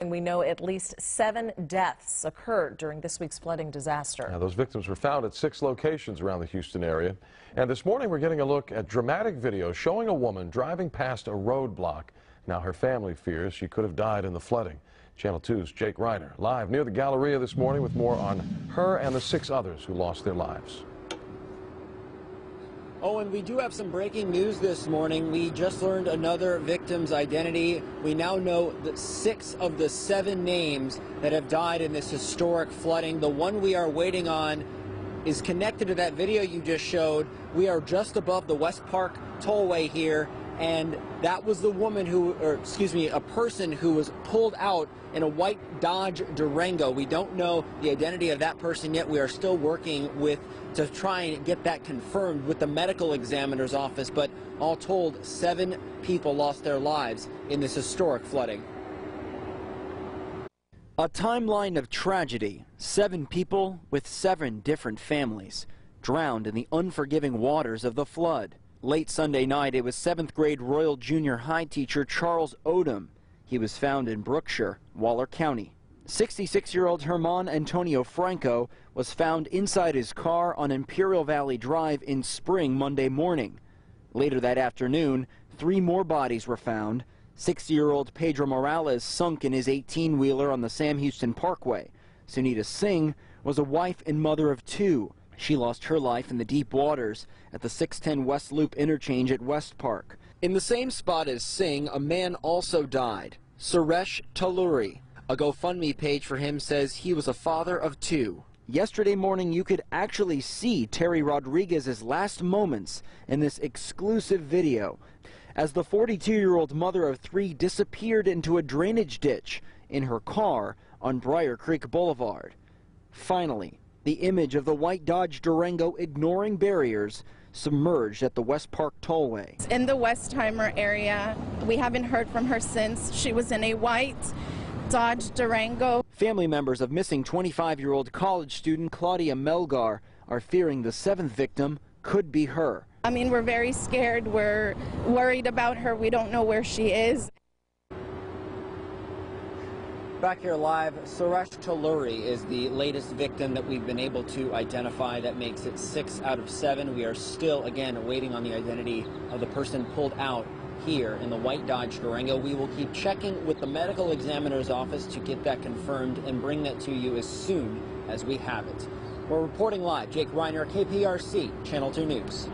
We know at least 7 deaths occurred during this week's flooding disaster. Now, those victims were found at 6 locations around the Houston area. And this morning we're getting a look at dramatic video showing a woman driving past a roadblock. Now her family fears she could have died in the flooding. Channel 2's Jake Reiner live near the Galleria this morning with more on her and the 6 others who lost their lives. Oh, and we do have some breaking news this morning. We just learned another victim's identity. We now know that 6 of the 7 names that have died in this historic flooding. The one we are waiting on is connected to that video you just showed. We are just above the Westpark Tollway here, and that was the woman who, a person who was pulled out in a white Dodge Durango. We don't know the identity of that person yet. We are still working to try and get that confirmed with the medical examiner's office, but all told, 7 people lost their lives in this historic flooding. A timeline of tragedy. 7 people with 7 different families drowned in the unforgiving waters of the flood. Late Sunday night, it was 7th grade Royal Junior High teacher Charles Odom. He was found in Brookshire, Waller County. 66-year-old Herman Antonio Franco was found inside his car on Imperial Valley Drive in Spring Monday morning. Later that afternoon, 3 more bodies were found. 60-year-old Pedro Morales sunk in his 18-wheeler on the Sam Houston Parkway. Sunita Singh was a wife and mother of 2. She lost her life in the deep waters at the 610 West Loop interchange at Westpark. In the same spot as Singh, a man also died, Suresh Tillery. A GoFundMe page for him says he was a father of 2. Yesterday morning, you could actually see Terry Rodriguez's last moments in this exclusive video as the 42-year-old mother of 3 disappeared into a drainage ditch in her car on Briar Creek Boulevard. Finally, the image of the white Dodge Durango ignoring barriers submerged at the Westpark Tollway. In the Westheimer area, we haven't heard from her since. She was in a white Dodge Durango. Family members of missing 25-year-old college student Claudia Melgar are fearing the 7th victim could be her. I mean, we're very scared. We're worried about her. We don't know where she is. Back here live, Suresh Tillery is the latest victim that we've been able to identify. That makes it 6 out of 7. We are still, again, waiting on the identity of the person pulled out here in the white Dodge Durango. We will keep checking with the medical examiner's office to get that confirmed and bring that to you as soon as we have it. We're reporting live. Jake Reiner, KPRC, Channel 2 News.